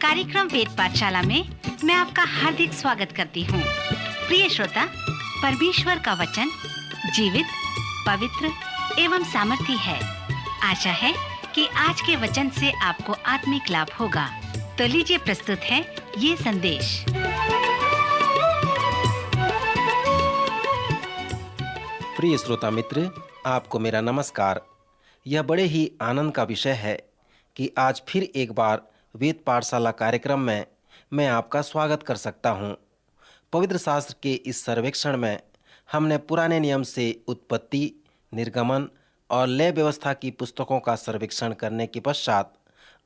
कार्यक्रम वेद पाठशाला में मैं आपका हार्दिक स्वागत करती हूँ। प्रिय श्रोता, परमेश्वर का वचन जीवित, पवित्र एवं सामर्थी है। आशा है कि आज के वचन से आपको आत्मिक लाभ होगा। तो लीजिए, प्रस्तुत है ये संदेश। प्रिय श्रोता मित्र, आपको मेरा नमस्कार। यह बड़े ही आनंद का विषय है कि आज फिर एक बार वेद पाठशाला कार्यक्रम में मैं आपका स्वागत कर सकता हूं। पवित्र शास्त्र के इस सर्वेक्षण में हमने पुराने नियम से उत्पत्ति, निर्गमन और लय व्यवस्था की पुस्तकों का सर्वेक्षण करने के पश्चात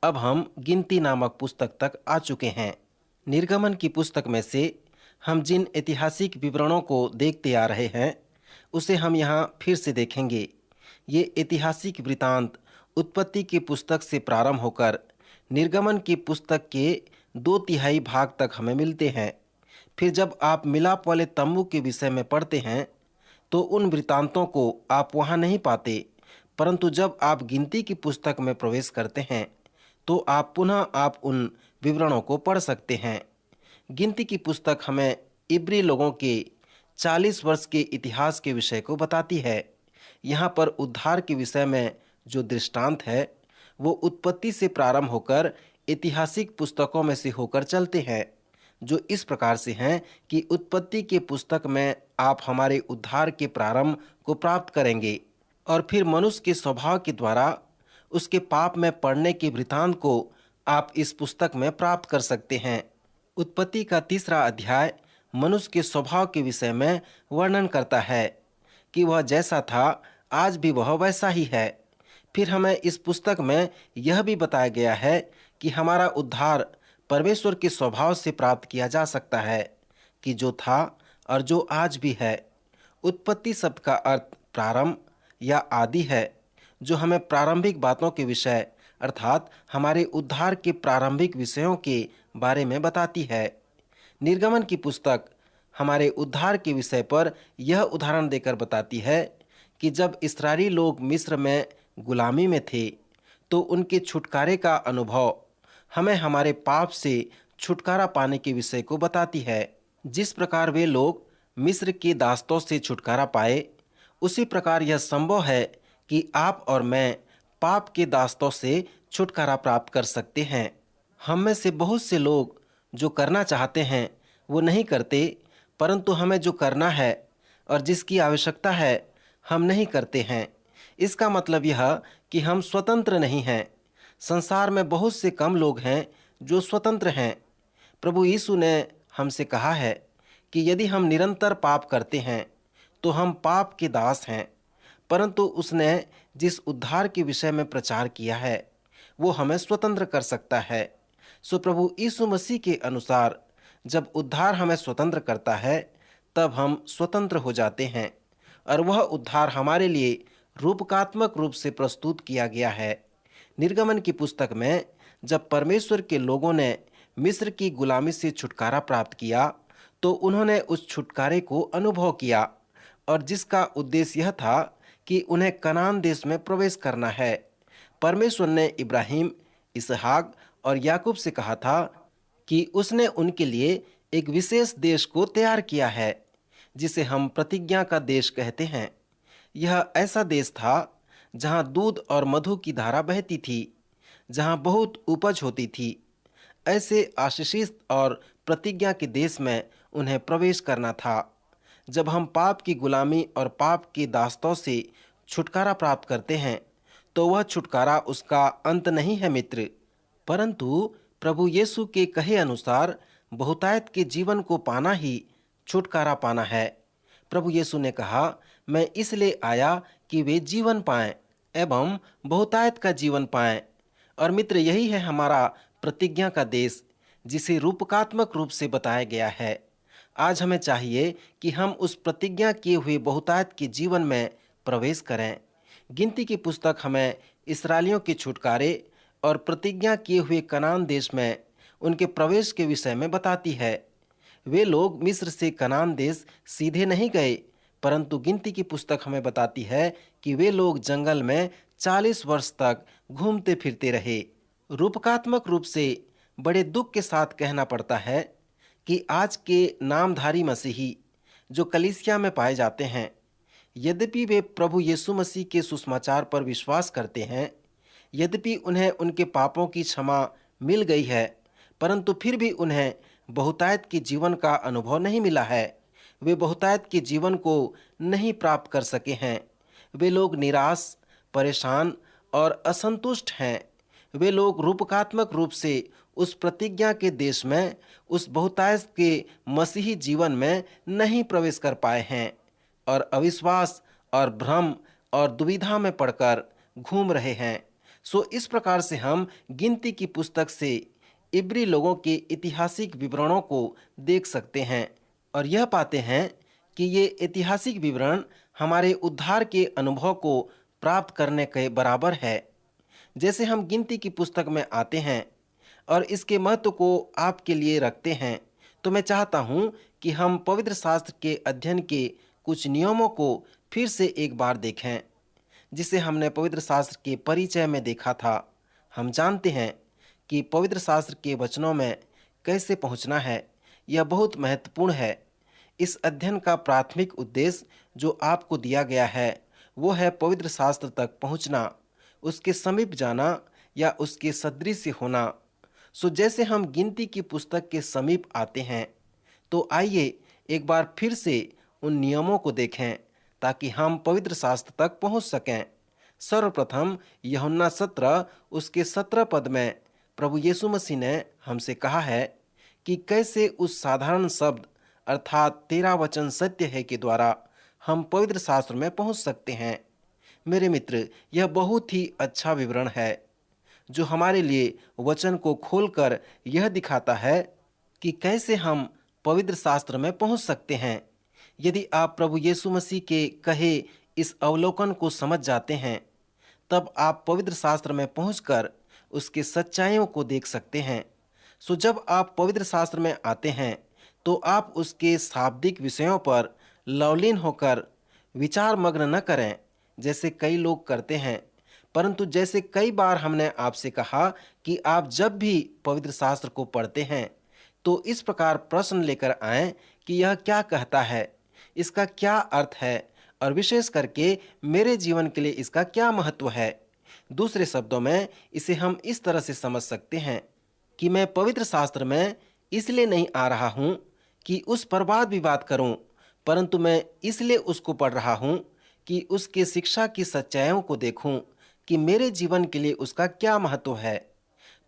अब हम गिनती नामक पुस्तक तक आ चुके हैं। निर्गमन की पुस्तक में से हम जिन ऐतिहासिक विवरणों को देखते आ रहे हैं उसे हम यहाँ फिर से देखेंगे। ये ऐतिहासिक वृतांत उत्पत्ति की पुस्तक से प्रारंभ होकर निर्गमन की पुस्तक के 2/3 भाग तक हमें मिलते हैं। फिर जब आप मिलाप वाले तंबू के विषय में पढ़ते हैं तो उन वृतांतों को आप वहाँ नहीं पाते, परंतु जब आप गिनती की पुस्तक में प्रवेश करते हैं तो आप उन विवरणों को पढ़ सकते हैं। गिनती की पुस्तक हमें इब्री लोगों के 40 वर्ष के इतिहास के विषय को बताती है। यहाँ पर उद्धार के विषय में जो दृष्टांत है वो उत्पत्ति से प्रारंभ होकर ऐतिहासिक पुस्तकों में से होकर चलते हैं, जो इस प्रकार से हैं कि उत्पत्ति के पुस्तक में आप हमारे उद्धार के प्रारंभ को प्राप्त करेंगे और फिर मनुष्य के स्वभाव के द्वारा उसके पाप में पड़ने के वृतांत को आप इस पुस्तक में प्राप्त कर सकते हैं। उत्पत्ति का 3रा अध्याय मनुष्य के स्वभाव के विषय में वर्णन करता है कि वह जैसा था आज भी वह वैसा ही है। फिर हमें इस पुस्तक में यह भी बताया गया है कि हमारा उद्धार परमेश्वर के स्वभाव से प्राप्त किया जा सकता है कि जो था और जो आज भी है। उत्पत्ति शब्द का अर्थ प्रारंभ या आदि है, जो हमें प्रारंभिक बातों के विषय अर्थात हमारे उद्धार के प्रारंभिक विषयों के बारे में बताती है। निर्गमन की पुस्तक हमारे उद्धार के विषय पर यह उदाहरण देकर बताती है कि जब इस्राएली लोग मिस्र में गुलामी में थे तो उनके छुटकारे का अनुभव हमें हमारे पाप से छुटकारा पाने के विषय को बताती है। जिस प्रकार वे लोग मिस्र के दासों से छुटकारा पाए, उसी प्रकार यह संभव है कि आप और मैं पाप के दासों से छुटकारा प्राप्त कर सकते हैं। हम में से बहुत से लोग जो करना चाहते हैं वो नहीं करते, परंतु हमें जो करना है और जिसकी आवश्यकता है हम नहीं करते हैं। इसका मतलब यह कि हम स्वतंत्र नहीं हैं। संसार में बहुत से कम लोग हैं जो स्वतंत्र हैं। प्रभु यीशु ने हमसे कहा है कि यदि हम निरंतर पाप करते हैं तो हम पाप के दास हैं, परंतु उसने जिस उद्धार के विषय में प्रचार किया है वो हमें स्वतंत्र कर सकता है। सो प्रभु यीशु मसीह के अनुसार जब उद्धार हमें स्वतंत्र करता है तब हम स्वतंत्र हो जाते हैं और वह उद्धार हमारे लिए रूपकात्मक रूप से प्रस्तुत किया गया है। निर्गमन की पुस्तक में जब परमेश्वर के लोगों ने मिस्र की गुलामी से छुटकारा प्राप्त किया तो उन्होंने उस छुटकारे को अनुभव किया और जिसका उद्देश्य यह था कि उन्हें कनान देश में प्रवेश करना है। परमेश्वर ने इब्राहिम, इसहाक और याकूब से कहा था कि उसने उनके लिए एक विशेष देश को तैयार किया है जिसे हम प्रतिज्ञा का देश कहते हैं। यह ऐसा देश था जहां दूध और मधु की धारा बहती थी, जहां बहुत उपज होती थी। ऐसे आशीषित और प्रतिज्ञा के देश में उन्हें प्रवेश करना था। जब हम पाप की गुलामी और पाप के दासों से छुटकारा प्राप्त करते हैं तो वह छुटकारा उसका अंत नहीं है मित्र, परंतु प्रभु यीशु के कहे अनुसार बहुतायत के जीवन को पाना ही छुटकारा पाना है। प्रभु यीशु ने कहा, मैं इसलिए आया कि वे जीवन पाएं एवं बहुतायत का जीवन पाएं। और मित्र, यही है हमारा प्रतिज्ञा का देश जिसे रूपकात्मक रूप से बताया गया है। आज हमें चाहिए कि हम उस प्रतिज्ञा किए हुए बहुतायत के जीवन में प्रवेश करें। गिनती की पुस्तक हमें इस्राएलियों के छुटकारे और प्रतिज्ञा किए हुए कनान देश में उनके प्रवेश के विषय में बताती है। वे लोग मिस्र से कनान देश सीधे नहीं गए, परंतु गिनती की पुस्तक हमें बताती है कि वे लोग जंगल में 40 वर्ष तक घूमते फिरते रहे। रूपकात्मक रूप से बड़े दुख के साथ कहना पड़ता है कि आज के नामधारी मसीही जो कलीसिया में पाए जाते हैं, यद्यपि वे प्रभु यीशु मसीह के सुसमाचार पर विश्वास करते हैं, यद्यपि उन्हें उनके पापों की क्षमा मिल गई है, परंतु फिर भी उन्हें बहुतायत के जीवन का अनुभव नहीं मिला है। वे बहुतायत के जीवन को नहीं प्राप्त कर सके हैं। वे लोग निराश, परेशान और असंतुष्ट हैं। वे लोग रूपकात्मक रूप से उस प्रतिज्ञा के देश में, उस बहुतायत के मसीही जीवन में नहीं प्रवेश कर पाए हैं और अविश्वास और भ्रम और दुविधा में पड़कर घूम रहे हैं। सो इस प्रकार से हम गिनती की पुस्तक से इब्री लोगों के ऐतिहासिक विवरणों को देख सकते हैं और यह पाते हैं कि ये ऐतिहासिक विवरण हमारे उद्धार के अनुभव को प्राप्त करने के बराबर है। जैसे हम गिनती की पुस्तक में आते हैं और इसके महत्व को आपके लिए रखते हैं, तो मैं चाहता हूं कि हम पवित्र शास्त्र के अध्ययन के कुछ नियमों को फिर से एक बार देखें, जिसे हमने पवित्र शास्त्र के परिचय में देखा था। हम जानते हैं कि पवित्र शास्त्र के वचनों में कैसे पहुंचना है, यह बहुत महत्वपूर्ण है। इस अध्ययन का प्राथमिक उद्देश्य जो आपको दिया गया है वो है पवित्र शास्त्र तक पहुंचना, उसके समीप जाना या उसके सदृश होना। सो जैसे हम गिनती की पुस्तक के समीप आते हैं, तो आइए एक बार फिर से उन नियमों को देखें ताकि हम पवित्र शास्त्र तक पहुंच सकें। सर्वप्रथम यूहन्ना 17 उसके 17 पद में प्रभु यीशु मसीह ने हमसे कहा है कि कैसे उस साधारण शब्द अर्थात तेरा वचन सत्य है के द्वारा हम पवित्र शास्त्र में पहुंच सकते हैं। मेरे मित्र, यह बहुत ही अच्छा विवरण है जो हमारे लिए वचन को खोलकर यह दिखाता है कि कैसे हम पवित्र शास्त्र में पहुंच सकते हैं। यदि आप प्रभु यीशु मसीह के कहे इस अवलोकन को समझ जाते हैं, तब आप पवित्र शास्त्र में पहुंचकर उसके सच्चाइयों को देख सकते हैं। सो जब आप पवित्र शास्त्र में आते हैं तो आप उसके शाब्दिक विषयों पर लवलीन होकर विचार मग्न न करें जैसे कई लोग करते हैं, परंतु जैसे कई बार हमने आपसे कहा कि आप जब भी पवित्र शास्त्र को पढ़ते हैं तो इस प्रकार प्रश्न लेकर आएं कि यह क्या कहता है, इसका क्या अर्थ है और विशेष करके मेरे जीवन के लिए इसका क्या महत्व है। दूसरे शब्दों में इसे हम इस तरह से समझ सकते हैं कि मैं पवित्र शास्त्र में इसलिए नहीं आ रहा हूं कि उस पर वाद विवाद करूं, परंतु मैं इसलिए उसको पढ़ रहा हूं कि उसके शिक्षा की सच्चाइयों को देखूं कि मेरे जीवन के लिए उसका क्या महत्व है।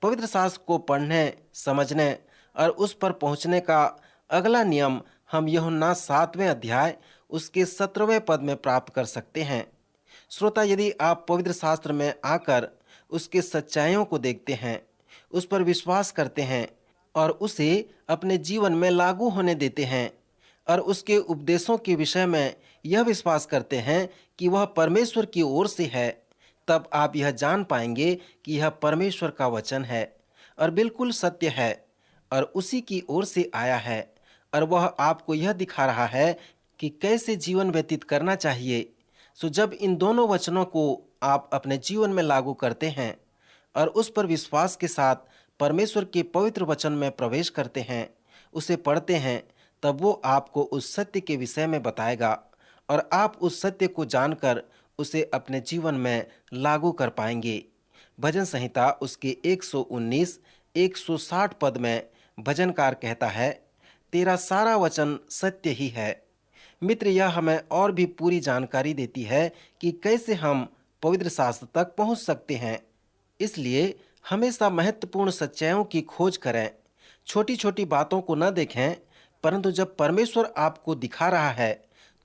पवित्र शास्त्र को पढ़ने, समझने और उस पर पहुंचने का अगला नियम हम यूहन्ना 7वें अध्याय उसके 17वें पद में प्राप्त कर सकते हैं। श्रोता, यदि आप पवित्र शास्त्र में आकर उसके सच्चाइयों को देखते हैं, उस पर विश्वास करते हैं और उसे अपने जीवन में लागू होने देते हैं और उसके उपदेशों के विषय में यह विश्वास करते हैं कि वह परमेश्वर की ओर से है, तब आप यह जान पाएंगे कि यह परमेश्वर का वचन है और बिल्कुल सत्य है और उसी की ओर से आया है और वह आपको यह दिखा रहा है कि कैसे जीवन व्यतीत करना चाहिए। सो जब इन दोनों वचनों को आप अपने जीवन में लागू करते हैं और उस पर विश्वास के साथ परमेश्वर के पवित्र वचन में प्रवेश करते हैं, उसे पढ़ते हैं, तब वो आपको उस सत्य के विषय में बताएगा और आप उस सत्य को जानकर उसे अपने जीवन में लागू कर पाएंगे। भजन संहिता उसके 119, 160 पद में भजनकार कहता है, तेरा सारा वचन सत्य ही है। मित्र, यह हमें और भी पूरी जानकारी देती है कि कैसे हम पवित्र शास्त्र तक पहुंच सकते हैं। इसलिए हमेशा महत्वपूर्ण सच्चाइयों की खोज करें। छोटी छोटी बातों को न देखें, परंतु जब परमेश्वर आपको दिखा रहा है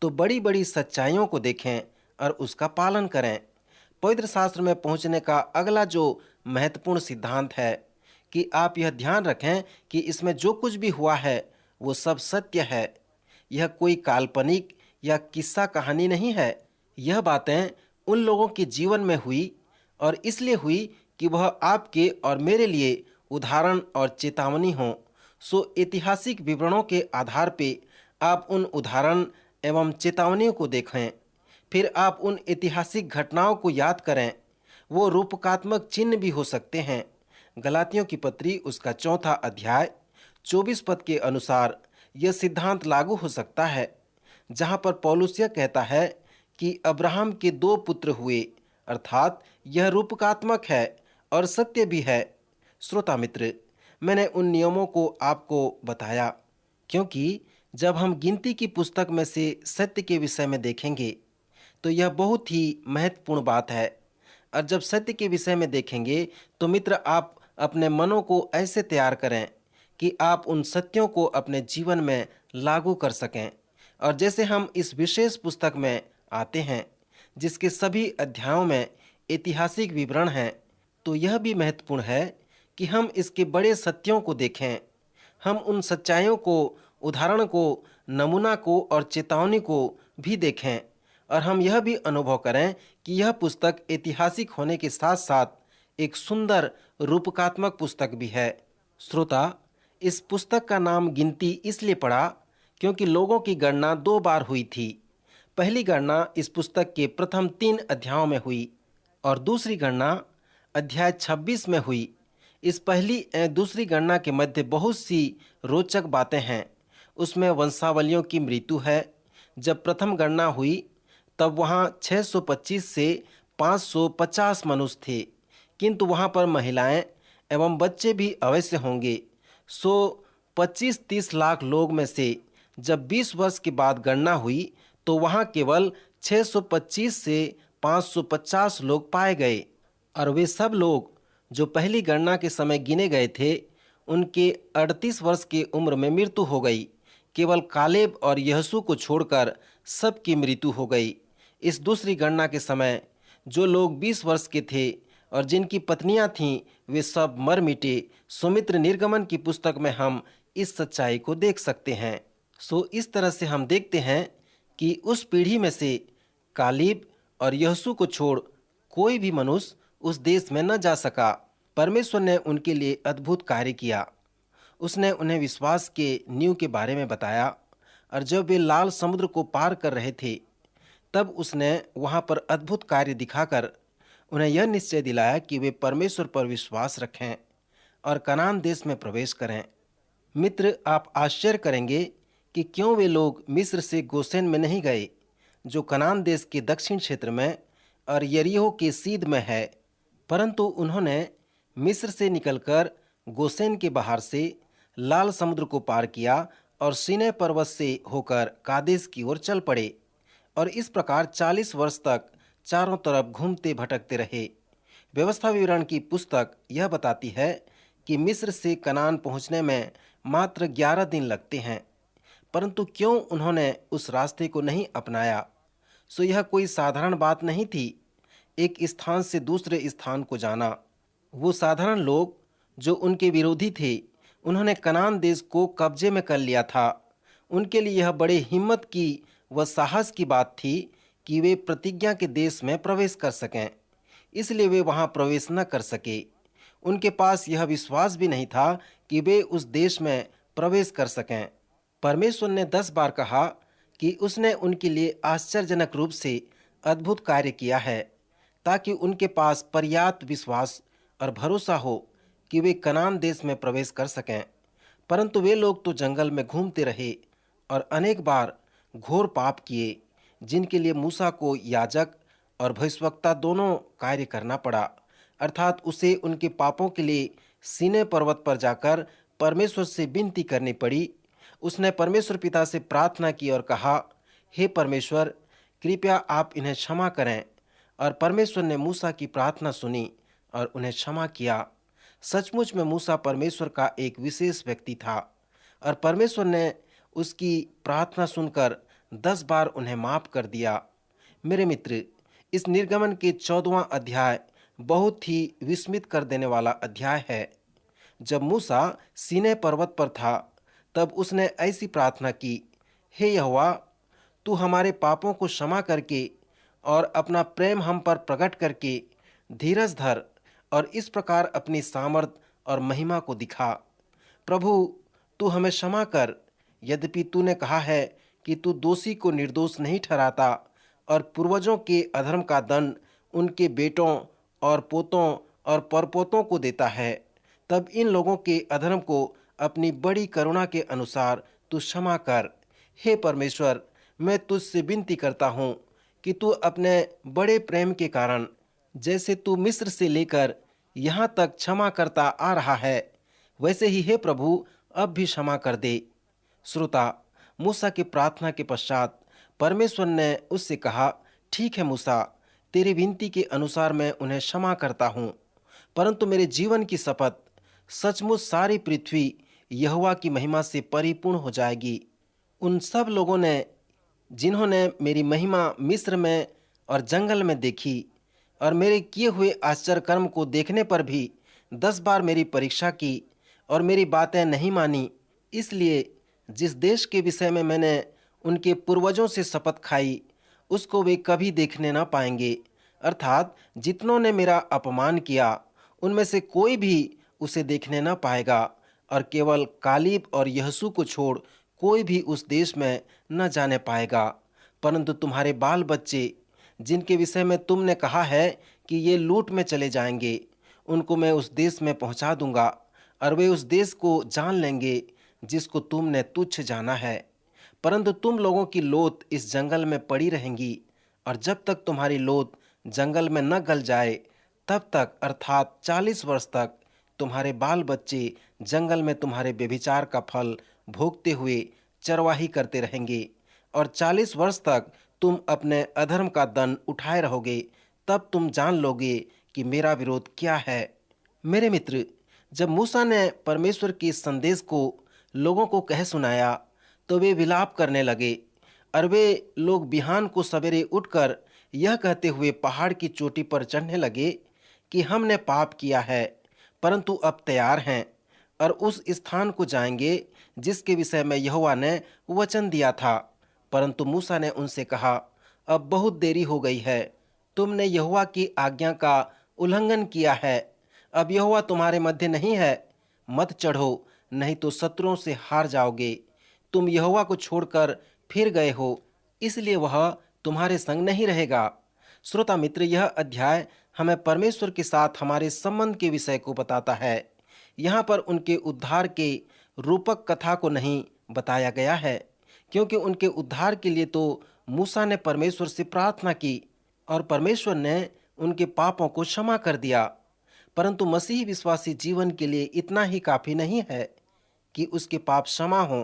तो बड़ी बड़ी सच्चाइयों को देखें और उसका पालन करें। पवित्र शास्त्र में पहुंचने का अगला जो महत्वपूर्ण सिद्धांत है कि आप यह ध्यान रखें कि इसमें जो कुछ भी हुआ है वो सब सत्य है। यह कोई काल्पनिक या किस्सा कहानी नहीं है। यह बातें उन लोगों के जीवन में हुई और इसलिए हुई कि वह आपके और मेरे लिए उदाहरण और चेतावनी हो। सो ऐतिहासिक विवरणों के आधार पे आप उन उदाहरण एवं चेतावनियों को देखें, फिर आप उन ऐतिहासिक घटनाओं को याद करें। वो रूपकात्मक चिन्ह भी हो सकते हैं गलातियों की पत्री उसका 4 अध्याय 24 पद के अनुसार यह सिद्धांत लागू हो सकता है, जहां पर पौलुस यह कहता है कि अब्राहम के 2 पुत्र हुए, अर्थात यह रूपकात्मक है और सत्य भी है। श्रोता मित्र, मैंने उन नियमों को आपको बताया क्योंकि जब हम गिनती की पुस्तक में से सत्य के विषय में देखेंगे तो यह बहुत ही महत्वपूर्ण बात है। और जब सत्य के विषय में देखेंगे तो मित्र, आप अपने मनों को ऐसे तैयार करें कि आप उन सत्यों को अपने जीवन में लागू कर सकें। और जैसे हम इस विशेष पुस्तक में आते हैं जिसके सभी अध्यायों में ऐतिहासिक विवरण हैं, तो यह भी महत्वपूर्ण है कि हम इसके बड़े सत्यों को देखें। हम उन सच्चाइयों को, उदाहरण को, नमूना को और चेतावनी को भी देखें। और हम यह भी अनुभव करें कि यह पुस्तक ऐतिहासिक होने के साथ साथ एक सुंदर रूपकात्मक पुस्तक भी है। श्रोता, इस पुस्तक का नाम गिनती इसलिए पड़ा क्योंकि लोगों की गणना 2 बार हुई थी। पहली गणना इस पुस्तक के प्रथम 3 अध्यायों में हुई और दूसरी गणना अध्याय 26 में हुई। इस पहली दूसरी गणना के मध्य बहुत सी रोचक बातें हैं। उसमें वंशावलियों की मृत्यु है। जब प्रथम गणना हुई तब वहाँ 625 से 550 मनुष्य थे, किंतु वहाँ पर महिलाएं एवं बच्चे भी अवश्य होंगे। 25-30 लाख लोग में से जब 20 वर्ष के बाद गणना हुई तो वहाँ केवल 625 से 550 लोग पाए गए। और वे सब लोग जो पहली गणना के समय गिने गए थे, उनके 38 वर्ष की उम्र में मृत्यु हो गई। केवल कालेब और यहोशू को छोड़कर सबकी मृत्यु हो गई। इस दूसरी गणना के समय जो लोग 20 वर्ष के थे और जिनकी पत्नियां थीं, वे सब मर मिटे। सुमित्र निर्गमन की पुस्तक में हम इस सच्चाई को देख सकते हैं। इस तरह से हम देखते हैं कि उस पीढ़ी में से कालेब और यहोशू को छोड़ कोई भी मनुष्य उस देश में न जा सका। परमेश्वर ने उनके लिए अद्भुत कार्य किया। उसने उन्हें विश्वास के नींव के बारे में बताया और जब वे लाल समुद्र को पार कर रहे थे तब उसने वहां पर अद्भुत कार्य दिखाकर उन्हें यह निश्चय दिलाया कि वे परमेश्वर पर विश्वास रखें और कनान देश में प्रवेश करें। मित्र, आप आश्चर्य करेंगे कि क्यों वे लोग मिस्र से गोसेन में नहीं गए, जो कनान देश के दक्षिण क्षेत्र में और यरीहो के सीध में है, परंतु उन्होंने मिस्र से निकलकर गोसेन के बाहर से लाल समुद्र को पार किया और सीनै पर्वत से होकर कादेश की ओर चल पड़े और इस प्रकार 40 वर्ष तक चारों तरफ घूमते भटकते रहे। व्यवस्था विवरण की पुस्तक यह बताती है कि मिस्र से कनान पहुंचने में मात्र 11 दिन लगते हैं, परंतु क्यों उन्होंने उस रास्ते को नहीं अपनाया? यह कोई साधारण बात नहीं थी, एक स्थान से दूसरे स्थान को जाना। वो साधारण लोग जो उनके विरोधी थे, उन्होंने कनान देश को कब्जे में कर लिया था। उनके लिए यह बड़े हिम्मत की व साहस की बात थी कि वे प्रतिज्ञा के देश में प्रवेश कर सकें, इसलिए वे वहां प्रवेश न कर सके। उनके पास यह विश्वास भी नहीं था कि वे उस देश में प्रवेश कर सकें। परमेश्वर ने 10 बार कहा कि उसने उनके लिए आश्चर्यजनक रूप से अद्भुत कार्य किया है, ताकि उनके पास पर्याप्त विश्वास और भरोसा हो कि वे कनान देश में प्रवेश कर सकें। परंतु वे लोग तो जंगल में घूमते रहे और अनेक बार घोर पाप किए, जिनके लिए मूसा को याजक और भविष्यवक्ता दोनों कार्य करना पड़ा। अर्थात उसे उनके पापों के लिए सीनै पर्वत पर जाकर परमेश्वर से विनती करनी पड़ी। उसने परमेश्वर पिता से प्रार्थना की और कहा, हे परमेश्वर, कृपया आप इन्हें क्षमा करें। और परमेश्वर ने मूसा की प्रार्थना सुनी और उन्हें क्षमा किया। सचमुच में मूसा परमेश्वर का एक विशेष व्यक्ति था और परमेश्वर ने उसकी प्रार्थना सुनकर 10 बार उन्हें माफ कर दिया। मेरे मित्र, इस निर्गमन के 14वां अध्याय बहुत ही विस्मित कर देने वाला अध्याय है। जब मूसा सीनै पर्वत पर था तब उसने ऐसी प्रार्थना की, हे यहोवा, तू हमारे पापों को क्षमा करके और अपना प्रेम हम पर प्रकट करके धीरज धर और इस प्रकार अपनी सामर्थ और महिमा को दिखा। प्रभु, तू हमें क्षमा कर। यद्यपि तूने कहा है कि तू दोषी को निर्दोष नहीं ठहराता और पूर्वजों के अधर्म का दंड उनके बेटों और पोतों और परपोतों को देता है, तब इन लोगों के अधर्म को अपनी बड़ी करुणा के अनुसार तू क्षमा कर। हे परमेश्वर, मैं तुझसे विनती करता हूँ कि तू अपने बड़े प्रेम के कारण जैसे तू मिस्र से लेकर यहाँ तक क्षमा करता आ रहा है, वैसे ही हे प्रभु अब भी क्षमा कर दे। श्रोता, मूसा की प्रार्थना के पश्चात परमेश्वर ने उससे कहा, ठीक है मूसा, तेरी विनती के अनुसार मैं उन्हें क्षमा करता हूँ, परंतु मेरे जीवन की शपथ, सचमुच सारी पृथ्वी यहोवा की महिमा से परिपूर्ण हो जाएगी। उन सब लोगों ने जिन्होंने मेरी महिमा मिस्र में और जंगल में देखी और मेरे किए हुए आश्चर्य कर्म को देखने पर भी 10 बार मेरी परीक्षा की और मेरी बातें नहीं मानी, इसलिए जिस देश के विषय में मैंने उनके पूर्वजों से शपथ खाई उसको वे कभी देखने ना पाएंगे। अर्थात जितनों ने मेरा अपमान किया उनमें से कोई भी उसे देखने ना पाएगा, और केवल कालीब और यहोशू को छोड़ कोई भी उस देश में न जाने पाएगा। परंतु तुम्हारे बाल बच्चे जिनके विषय में तुमने कहा है कि ये लूट में चले जाएंगे, उनको मैं उस देश में पहुंचा दूंगा और वे उस देश को जान लेंगे जिसको तुमने तुच्छ जाना है। परंतु तुम लोगों की लोथ इस जंगल में पड़ी रहेंगी, और जब तक तुम्हारी लोथ जंगल में न गल जाए तब तक, अर्थात 40 वर्ष तक, तुम्हारे बाल बच्चे जंगल में तुम्हारे व्यभिचार का फल भोगते हुए चरवाही करते रहेंगे, और 40 वर्ष तक तुम अपने अधर्म का दंड उठाए रहोगे। तब तुम जान लोगे कि मेरा विरोध क्या है। मेरे मित्र, जब मूसा ने परमेश्वर के इस संदेश को लोगों को कह सुनाया तो वे विलाप करने लगे, और वे लोग बिहान को सवेरे उठकर यह कहते हुए पहाड़ की चोटी पर चढ़ने लगे कि हमने पाप किया है, परंतु अब तैयार हैं और उस स्थान को जाएंगे जिसके विषय में यहोवा ने वचन दिया था। परंतु मूसा ने उनसे कहा, अब बहुत देरी हो गई है, तुमने यहोवा की आज्ञा का उल्लंघन किया है। अब यहोवा तुम्हारे मध्य नहीं है, मत चढ़ो, नहीं तो शत्रुओं से हार जाओगे। तुम यहोवा को छोड़कर फिर गए हो, इसलिए वह तुम्हारे संग नहीं रहेगा। श्रोता मित्र, यह अध्याय हमें परमेश्वर के साथ हमारे संबंध के विषय को बताता है। यहाँ पर उनके उद्धार के रूपक कथा को नहीं बताया गया है, क्योंकि उनके उद्धार के लिए तो मूसा ने परमेश्वर से प्रार्थना की और परमेश्वर ने उनके पापों को क्षमा कर दिया। परंतु मसीह विश्वासी जीवन के लिए इतना ही काफी नहीं है कि उसके पाप क्षमा हों,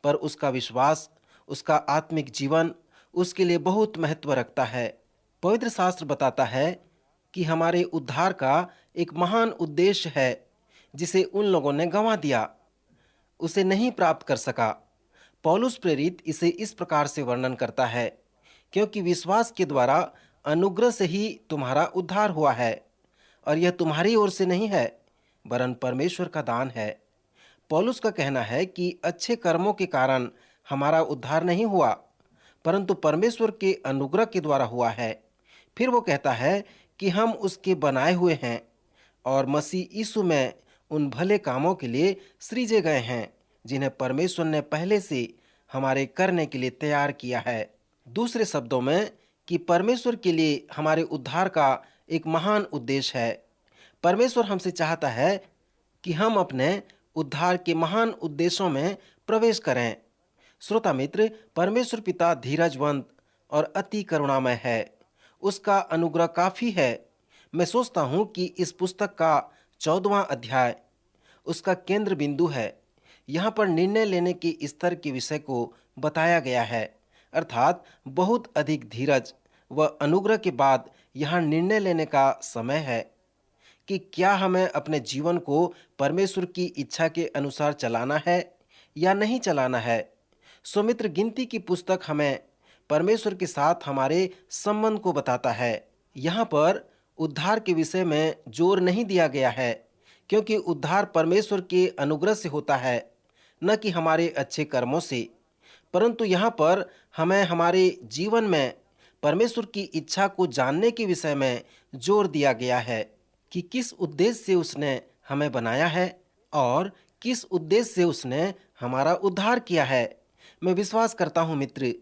पर उसका विश्वास, उसका आत्मिक जीवन उसके लिए बहुत महत्व रखता है। पवित्र शास्त्र बताता है कि हमारे उद्धार का एक महान उद्देश्य है जिसे उन लोगों ने गंवा दिया, उसे नहीं प्राप्त कर सका। पौलुस प्रेरित इसे इस प्रकार से वर्णन करता है, क्योंकि विश्वास के द्वारा अनुग्रह से ही तुम्हारा उद्धार हुआ है, और यह तुम्हारी ओर से नहीं है वरन परमेश्वर का दान है। पौलुस का कहना है कि अच्छे कर्मों के कारण हमारा उद्धार नहीं हुआ, परंतु परमेश्वर के अनुग्रह के द्वारा हुआ है। फिर वो कहता है कि हम उसके बनाए हुए हैं और मसीह यीशु में उन भले कामों के लिए सृजे गए हैं जिन्हें परमेश्वर ने पहले से हमारे करने के लिए तैयार किया है। दूसरे शब्दों में कि परमेश्वर के लिए हमारे उद्धार का एक महान उद्देश्य है। परमेश्वर हमसे चाहता है कि हम अपने उद्धार के महान उद्देश्यों में प्रवेश करें। श्रोता मित्र, परमेश्वर पिता धीरजवंत और अति करुणामय है। उसका अनुग्रह काफी है। मैं सोचता हूँ कि इस पुस्तक का 14वां अध्याय उसका केंद्र बिंदु है। यहाँ पर निर्णय लेने के स्तर के विषय को बताया गया है, अर्थात बहुत अधिक धीरज व अनुग्रह के बाद यहाँ निर्णय लेने का समय है कि क्या हमें अपने जीवन को परमेश्वर की इच्छा के अनुसार चलाना है या नहीं चलाना है। सो मित्र, गिनती की पुस्तक हमें परमेश्वर के साथ हमारे संबंध को बताता है। यहाँ पर उद्धार के विषय में जोर नहीं दिया गया है, क्योंकि उद्धार परमेश्वर के अनुग्रह से होता है, न कि हमारे अच्छे कर्मों से। परंतु यहाँ पर हमें हमारे जीवन में परमेश्वर की इच्छा को जानने के विषय में जोर दिया गया है कि किस उद्देश्य से उसने हमें बनाया है और किस उद्देश्य से उसने हमारा उद्धार किया है। मैं विश्वास करता हूँ मित्र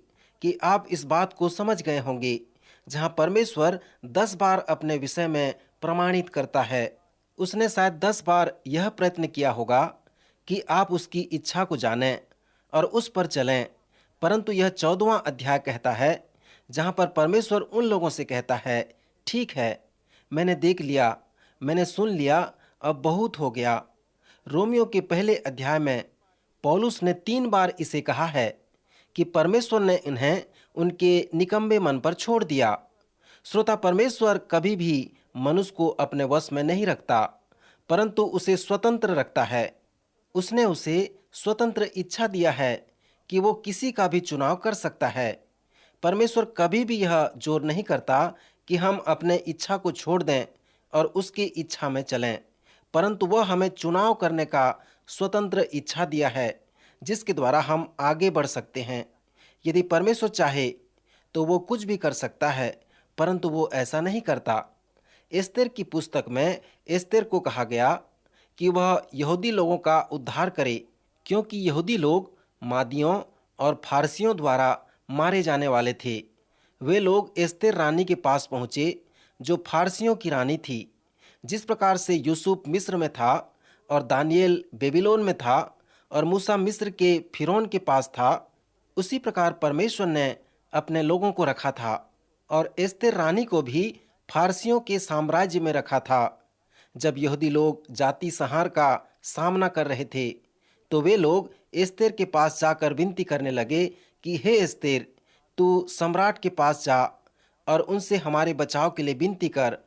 कि आप इस बात को समझ गए होंगे, जहाँ परमेश्वर 10 बार अपने विषय में प्रमाणित करता है उसने शायद 10 बार यह प्रयत्न किया होगा कि आप उसकी इच्छा को जानें और उस पर चलें, परंतु यह 14वां अध्याय कहता है जहां पर परमेश्वर उन लोगों से कहता है, ठीक है, मैंने देख लिया, मैंने सुन लिया, अब बहुत हो गया। रोमियो के पहले अध्याय में पौलुस ने 3 बार इसे कहा है कि परमेश्वर ने इन्हें उनके निकम्मे मन पर छोड़ दिया। श्रोता, परमेश्वर कभी भी मनुष्य को अपने वश में नहीं रखता, परंतु उसे स्वतंत्र रखता है। उसने उसे स्वतंत्र इच्छा दिया है कि वो किसी का भी चुनाव कर सकता है। परमेश्वर कभी भी यह जोर नहीं करता कि हम अपने इच्छा को छोड़ दें और उसकी इच्छा में चलें, परंतु वह हमें चुनाव करने का स्वतंत्र इच्छा दिया है जिसके द्वारा हम आगे बढ़ सकते हैं। यदि परमेश्वर चाहे तो वो कुछ भी कर सकता है, परंतु वो ऐसा नहीं करता। एस्तेर की पुस्तक में एस्तेर को कहा गया कि वह यहूदी लोगों का उद्धार करे, क्योंकि यहूदी लोग मादियों और फारसियों द्वारा मारे जाने वाले थे। वे लोग एस्तेर रानी के पास पहुँचे जो फारसियों की रानी थी। जिस प्रकार से यूसुफ मिस्र में था और दानियेल बेबीलोन में था और मूसा मिस्र के फिरौन के पास था, उसी प्रकार परमेश्वर ने अपने लोगों को रखा था और एस्तेर रानी को भी फारसियों के साम्राज्य में रखा था। जब यहूदी लोग जाति संहार का सामना कर रहे थे तो वे लोग एस्तेर के पास जाकर विनती करने लगे कि हे एस्तेर, तू सम्राट के पास जा और उनसे हमारे बचाव के लिए विनती कर।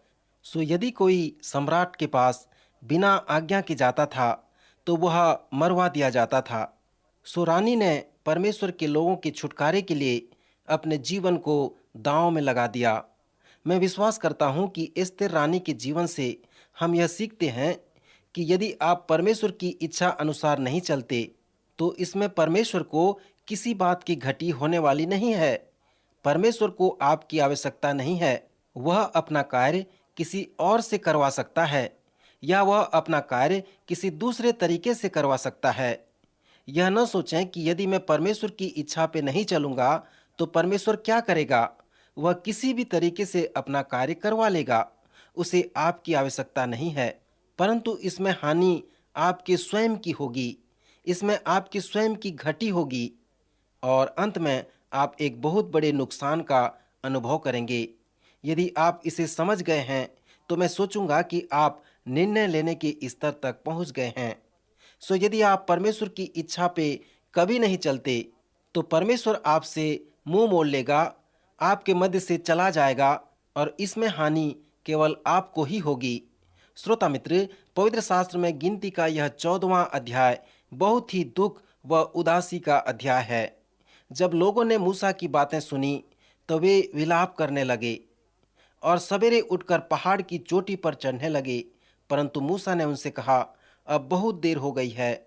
सो यदि कोई सम्राट के पास बिना आज्ञा के जाता था तो वह मरवा दिया जाता था। सो रानी ने परमेश्वर के लोगों के छुटकारे के लिए अपने जीवन को दांव में लगा दिया। मैं विश्वास करता हूं कि एस्तेर रानी के जीवन से हम यह सीखते हैं कि यदि आप परमेश्वर की इच्छा अनुसार नहीं चलते तो इसमें परमेश्वर को किसी बात की घटी होने वाली नहीं है। परमेश्वर को आपकी आवश्यकता नहीं है। वह अपना कार्य किसी और से करवा सकता है या वह अपना कार्य किसी दूसरे तरीके से करवा सकता है। यह न सोचें कि यदि मैं परमेश्वर की इच्छा पे नहीं चलूंगा तो परमेश्वर क्या करेगा। वह किसी भी तरीके से अपना कार्य करवा लेगा। उसे आपकी आवश्यकता नहीं है, परंतु इसमें हानि आपके स्वयं की होगी, इसमें आपकी स्वयं की घटी होगी और अंत में आप एक बहुत बड़े नुकसान का अनुभव करेंगे। यदि आप इसे समझ गए हैं तो मैं सोचूंगा कि आप निर्णय लेने के स्तर तक पहुंच गए हैं। सो यदि आप परमेश्वर की इच्छा पे कभी नहीं चलते तो परमेश्वर आपसे मुंह मोड़ लेगा, आपके मध्य से चला जाएगा और इसमें हानि केवल आपको ही होगी। श्रोता मित्र, पवित्र शास्त्र में गिनती का यह 14वां अध्याय बहुत ही दुख व उदासी का अध्याय है। जब लोगों ने मूसा की बातें सुनी तो वे विलाप करने लगे और सवेरे उठकर पहाड़ की चोटी पर चढ़ने लगे, परंतु मूसा ने उनसे कहा, अब बहुत देर हो गई है,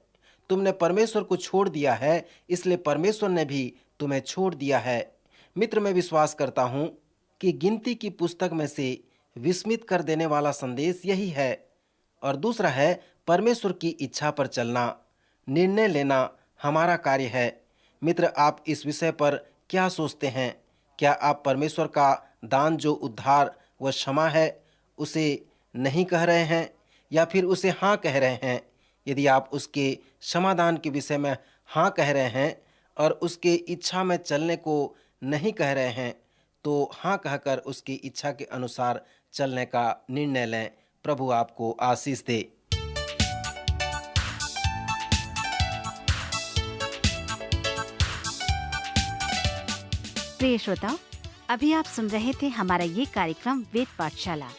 तुमने परमेश्वर को छोड़ दिया है, इसलिए परमेश्वर ने भी तुम्हें छोड़ दिया है। मित्र, मैं विश्वास करता हूँ कि गिनती की पुस्तक में से विस्मित कर देने वाला संदेश यही है। और दूसरा है परमेश्वर की इच्छा पर चलना, निर्णय लेना हमारा कार्य है। मित्र, आप इस विषय पर क्या सोचते हैं? क्या आप परमेश्वर का दान जो उद्धार व क्षमा है उसे नहीं कह रहे हैं या फिर उसे हाँ कह रहे हैं? यदि आप उसके क्षमादान के विषय में हाँ कह रहे हैं और उसके इच्छा में चलने को नहीं कह रहे हैं तो हाँ कहकर उसकी इच्छा के अनुसार चलने का निर्णय लें। प्रभु आपको आशीष दे। प्रिय श्रोताओं, अभी आप सुन रहे थे हमारा ये कार्यक्रम वेद पाठशाला।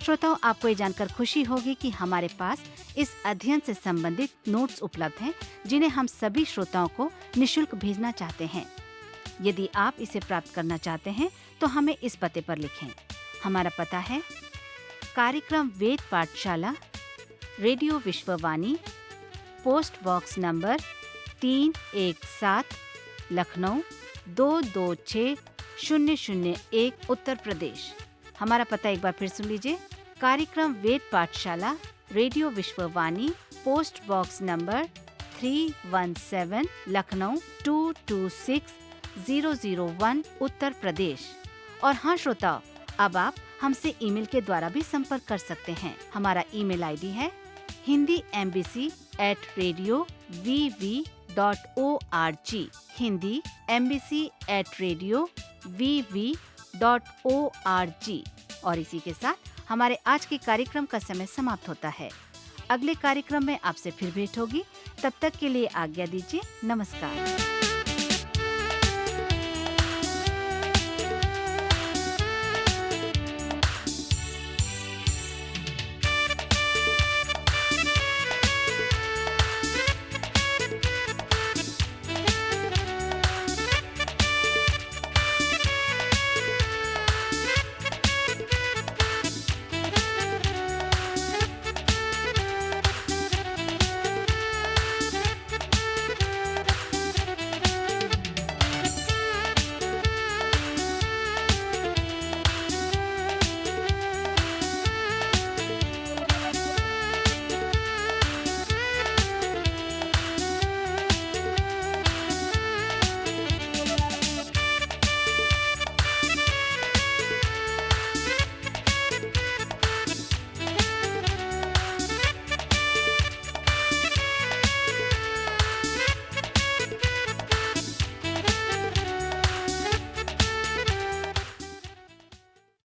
श्रोताओं, आपको ये जानकर खुशी होगी कि हमारे पास इस अध्ययन से संबंधित नोट्स उपलब्ध हैं जिन्हें हम सभी श्रोताओं को निशुल्क भेजना चाहते हैं। यदि आप इसे प्राप्त करना चाहते हैं तो हमें इस पते पर लिखें। हमारा पता है कार्यक्रम Ved Pathshala, radio Vishwavani, post box number 317, Lucknow 226001, Uttar Pradesh. हमारा पता एक बार फिर सुन लीजिए। कार्यक्रम Ved Pathshala, radio Vishwavani, post box number 317, Lucknow 226001, Uttar Pradesh. और हाँ श्रोताओ, अब आप हमसे ईमेल के द्वारा भी संपर्क कर सकते हैं। हमारा ईमेल आईडी है hindiembassy@radiovv.org, hindiembassy@radiovv.org। और इसी के साथ हमारे आज के कार्यक्रम का समय समाप्त होता है। अगले कार्यक्रम में आपसे फिर भेंट होगी। तब तक के लिए आज्ञा दीजिए। नमस्कार।